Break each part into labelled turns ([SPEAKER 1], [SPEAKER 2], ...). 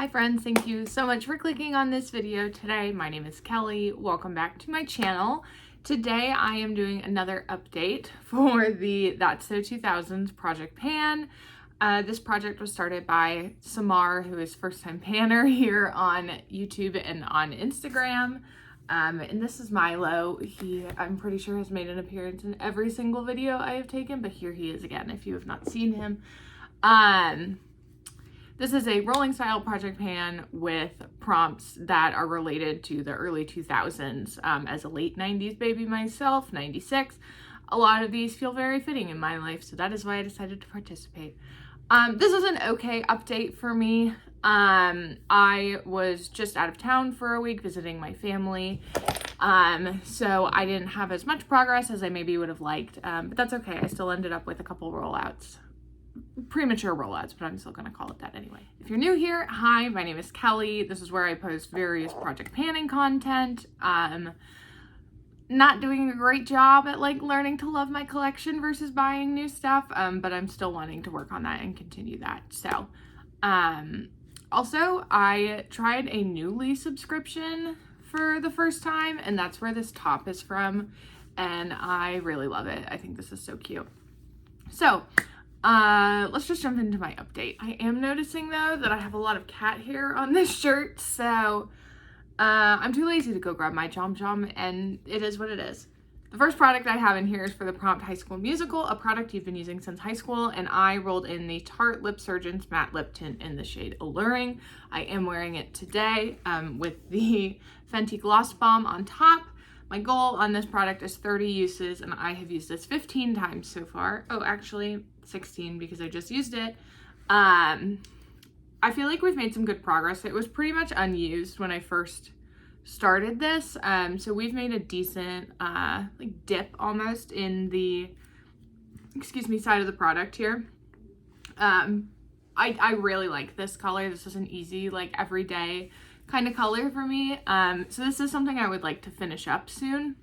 [SPEAKER 1] Hi friends, thank you so much for clicking on this video today. My name is Kelly. Welcome back to my channel. Today I am doing another update for the That's So 2000s Project Pan. This project was started by Samar, who is first-time panner here on YouTube and on Instagram. And this is Milo. I'm pretty sure, has made an appearance in every single video I have taken, but here he is again if you have not seen him. This is a rolling style project pan with prompts that are related to the early 2000s. As a late 90s baby myself, 96, a lot of these feel very fitting in my life, so that is why I decided to participate. This is an okay update for me. I was just out of town for a week visiting my family, so I didn't have as much progress as I maybe would have liked, but that's okay. I still ended up with a couple rollouts. Premature rollouts, but I'm still going to call it that anyway. If you're new here, hi, my name is Kelly. This is where I post various project panning content. Not doing a great job at learning to love my collection versus buying new stuff, but I'm still wanting to work on that and continue that. So, also I tried a Newly subscription for the first time, and that's where this top is from, and I really love it. I think this is so cute. So, let's just jump into my update. I am noticing though that I have a lot of cat hair on this shirt, so I'm too lazy to go grab my Chom Chom, and it is what it is. The first product I have in here is for the Prompt High School Musical, a product you've been using since high school, and I rolled in the Tarte Lip Surgeons Matte Lip Tint in the shade Alluring. I am wearing it today with the Fenty Gloss Bomb on top. My goal on this product is 30 uses, and I have used this 15 times so far. Oh, actually 16 because I just used it. I feel like we've made some good progress. It was pretty much unused when I first started this. So we've made a decent dip almost in the, side of the product here. I really like this color. This is an easy, everyday kind of color for me. So this is something I would like to finish up soon.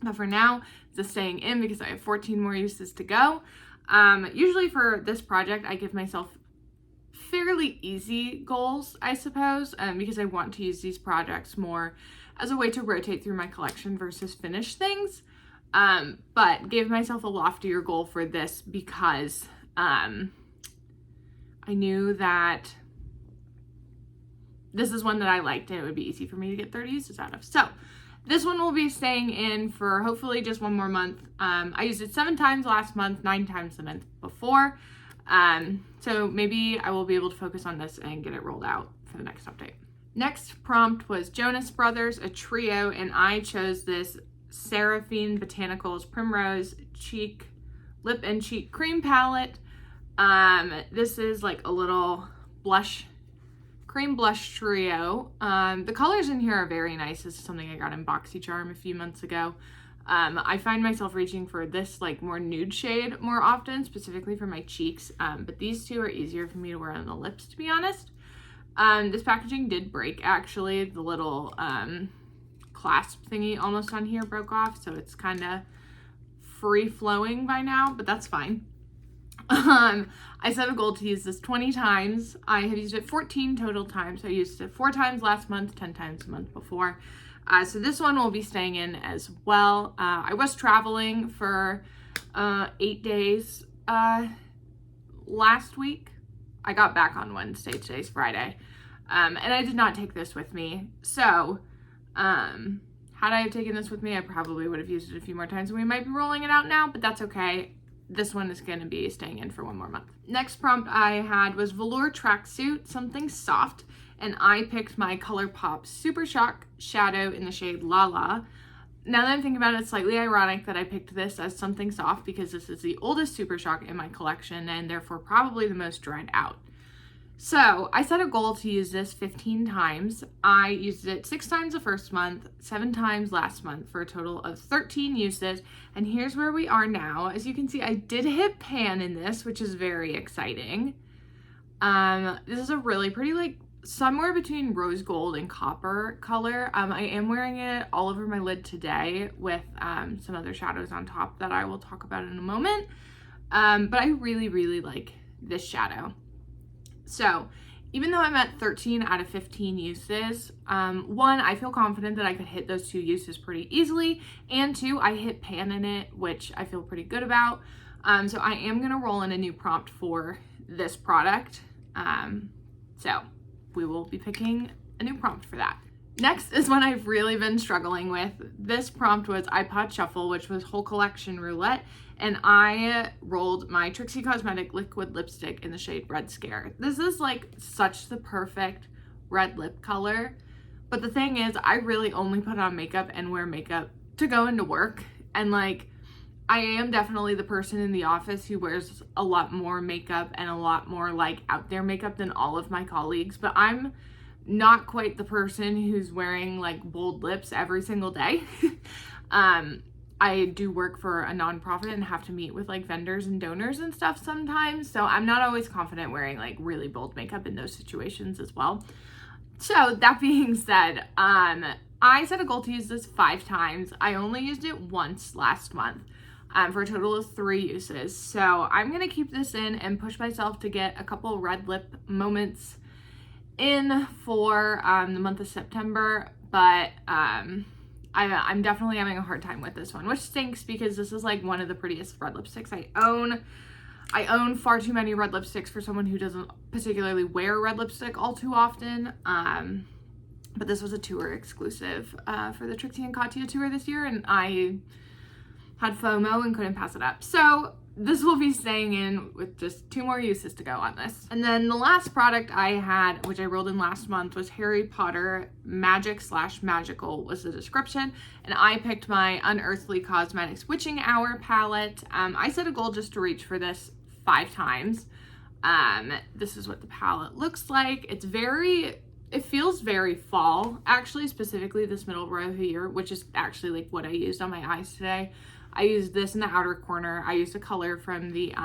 [SPEAKER 1] But for now, it's staying in because I have 14 more uses to go. Usually for this project, I give myself fairly easy goals, I suppose, because I want to use these projects more as a way to rotate through my collection versus finish things. But gave myself a loftier goal for this because I knew that this is one that I liked and it would be easy for me to get 30 uses out of. So this one will be staying in for hopefully just one more month. I used it 7 times last month, 9 times the month before. So maybe I will be able to focus on this and get it rolled out for the next update. Next prompt was Jonas Brothers, a trio, and I chose this Seraphine Botanicals Primrose Cheek Lip and Cheek Cream Palette. This is like a little cream blush trio. The colors in here are very nice. This is something I got in BoxyCharm a few months ago. I find myself reaching for this more nude shade more often, specifically for my cheeks, but these two are easier for me to wear on the lips, to be honest. This packaging did break, actually. The little clasp thingy almost on here broke off, so it's kind of free-flowing by now, but that's fine. I set a goal to use this 20 times. I have used it 14 total times. I used it 4 times last month, 10 times the month before. So this one will be staying in as well. I was traveling for 8 days last week. I got back on Wednesday. Today's Friday. And I did not take this with me. So had I have taken this with me, I probably would have used it a few more times. And we might be rolling it out now, but that's okay. This one is going to be staying in for 1 more month. Next prompt I had was Velour Tracksuit, something soft, and I picked my ColourPop Super Shock Shadow in the shade Lala. Now that I'm thinking about it, it's slightly ironic that I picked this as something soft because this is the oldest Super Shock in my collection and therefore probably the most dried out. So I set a goal to use this 15 times. I used it 6 times the first month, 7 times last month for a total of 13 uses. And here's where we are now. As you can see, I did hit pan in this, which is very exciting. This is a really pretty, somewhere between rose gold and copper color. I am wearing it all over my lid today with some other shadows on top that I will talk about in a moment. But I really, really like this shadow. So even though I'm at 13 out of 15 uses, one, I feel confident that I could hit those 2 uses pretty easily, and 2, I hit pan in it, which I feel pretty good about. So I am gonna roll in a new prompt for this product. So we will be picking a new prompt for that. Next is one I've really been struggling with. This prompt was iPod Shuffle, which was whole collection roulette, and I rolled my Trixie Cosmetic liquid lipstick in the shade Red Scare. This is like such the perfect red lip color, but the thing is, I really only put on makeup and wear makeup to go into work, and like, I am definitely the person in the office who wears a lot more makeup and a lot more like out there makeup than all of my colleagues, but I'm not quite the person who's wearing like bold lips every single day. I do work for a nonprofit and have to meet with like vendors and donors and stuff sometimes, so I'm not always confident wearing like really bold makeup in those situations as well. So that being said, I set a goal to use this 5 times. I only used it once last month, for a total of 3 uses. So I'm gonna keep this in and push myself to get a couple red lip moments in for the month of September, but I'm definitely having a hard time with this one, which stinks because this is like one of the prettiest red lipsticks I own. I own far too many red lipsticks for someone who doesn't particularly wear red lipstick all too often. But this was a tour exclusive for the Trixie and Katya tour this year, and I had FOMO and couldn't pass it up. So this will be staying in with just 2 more uses to go on this. And then the last product I had, which I rolled in last month, was Harry Potter Magic/Magical was the description. And I picked my Unearthly Cosmetics Witching Hour palette. I set a goal just to reach for this 5 times. This is what the palette looks like. It feels very fall, actually, specifically this middle row here, which is actually like what I used on my eyes today. I used this in the outer corner. I used a color from the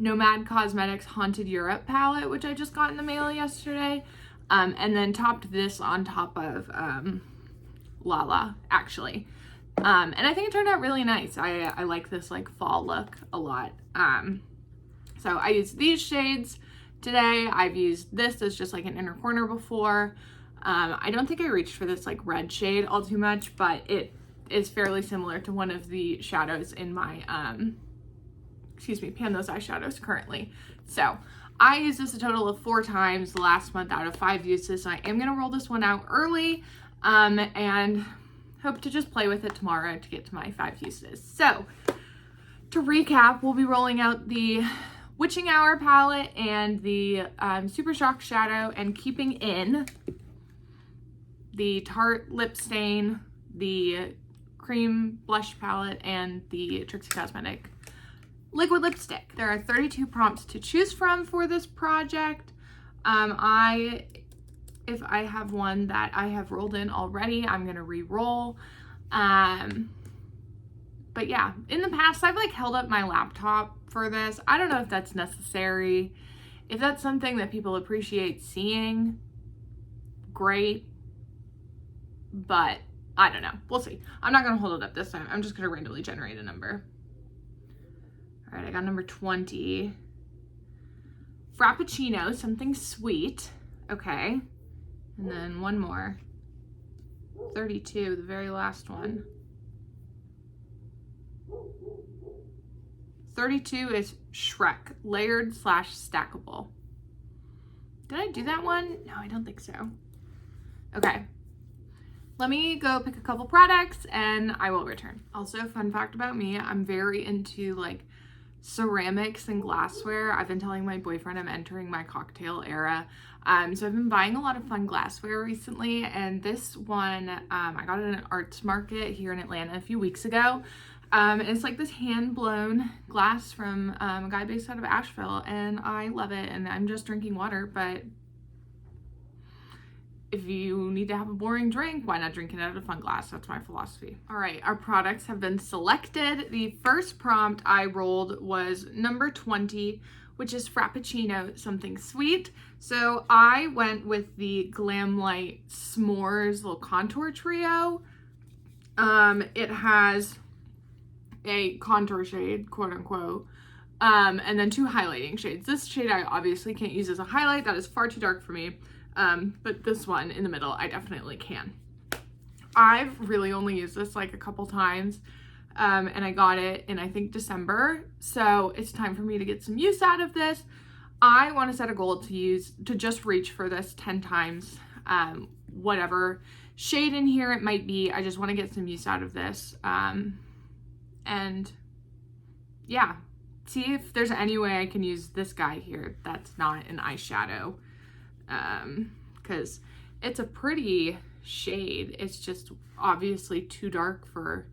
[SPEAKER 1] Nomad Cosmetics Haunted Europe palette, which I just got in the mail yesterday. And then topped this on top of Lala, actually. And I think it turned out really nice. I like this like fall look a lot. So I used these shades today. I've used this as just like an inner corner before. I don't think I reached for this like red shade all too much, but it is fairly similar to one of the shadows in my, Pan Those eyeshadows currently. So I used this a total of 4 times last month out of 5 uses. So I am going to roll this one out early and hope to just play with it tomorrow to get to my 5 uses. So to recap, we'll be rolling out the Witching Hour palette and the Super Shock Shadow, and keeping in the Tarte Lip Stain, the Cream Blush palette, and the Trixie Cosmetic liquid lipstick. There are 32 prompts to choose from for this project. If I have one that I have rolled in already, I'm gonna re-roll. But yeah, in the past, I've like held up my laptop for this. I don't know if that's necessary. If that's something that people appreciate seeing, great. But I don't know. We'll see. I'm not going to hold it up this time. I'm just going to randomly generate a number. All right, I got number 20. Frappuccino, something sweet. Okay. And then one more. 32, the very last one. 32 is Shrek, layered/stackable. Did I do that one? No, I don't think so. Okay. Let me go pick a couple products and I will return. Also, fun fact about me, I'm very into like ceramics and glassware. I've been telling my boyfriend I'm entering my cocktail era. So I've been buying a lot of fun glassware recently, and this one, I got it at an arts market here in Atlanta a few weeks ago. And it's like this hand-blown glass from a guy based out of Asheville, and I love it, and I'm just drinking water, but if you need to have a boring drink, why not drink it out of a fun glass? That's my philosophy. All right, our products have been selected. The first prompt I rolled was number 20, which is Frappuccino, something sweet. So I went with the Glam Light S'mores little contour trio. It has a contour shade, quote unquote, and then 2 highlighting shades. This shade I obviously can't use as a highlight. That is far too dark for me. But this one in the middle, I definitely can. I've really only used this like a couple times, and I got it in, I think, December. So it's time for me to get some use out of this. I want to set a goal to just reach for this 10 times, whatever shade in here it might be. I just want to get some use out of this. And yeah, see if there's any way I can use this guy here that's not an eyeshadow, because it's a pretty shade. It's just obviously too dark for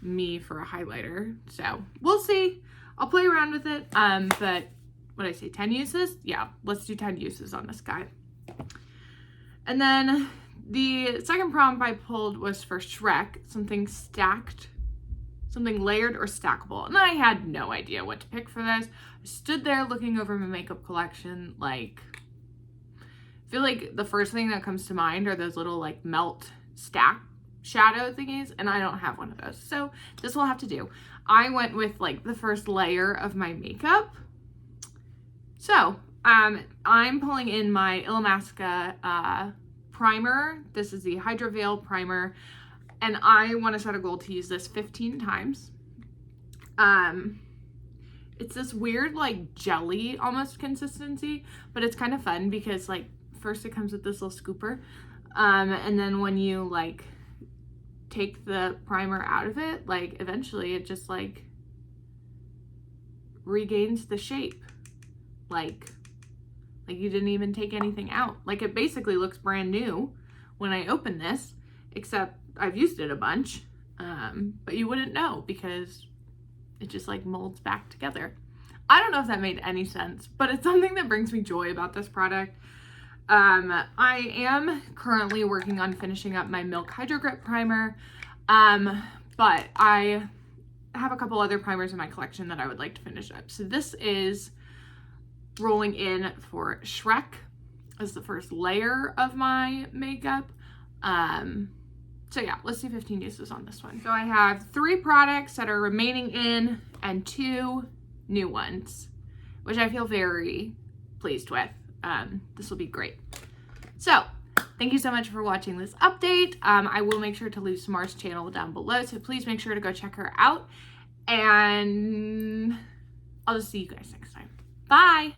[SPEAKER 1] me for a highlighter. So we'll see. I'll play around with it. But what did I say, 10 uses? Yeah, let's do 10 uses on this guy. And then the second prompt I pulled was for Shrek, something stacked, something layered or stackable. And I had no idea what to pick for this. I stood there looking over my makeup collection, like, I feel like the first thing that comes to mind are those little like melt stack shadow thingies, and I don't have one of those. So this will have to do. I went with like the first layer of my makeup. So I'm pulling in my Illamasqua primer. This is the Hydro Veil primer, and I want to set a goal to use this 15 times. It's this weird like jelly almost consistency, but it's kind of fun because like first it comes with this little scooper, and then when you like take the primer out of it, like eventually it just like regains the shape, like you didn't even take anything out. Like it basically looks brand new when I open this, except I've used it a bunch, but you wouldn't know because it just like molds back together. I don't know if that made any sense, but it's something that brings me joy about this product. I am currently working on finishing up my Milk Hydro Grip primer, but I have a couple other primers in my collection that I would like to finish up. So this is rolling in for Shrek as the first layer of my makeup. So yeah, let's do 15 uses on this one. So I have 3 products that are remaining in and 2 new ones, which I feel very pleased with. This will be great. So thank you so much for watching this update. I will make sure to leave Samar's channel down below, so please make sure to go check her out, and I'll just see you guys next time. Bye.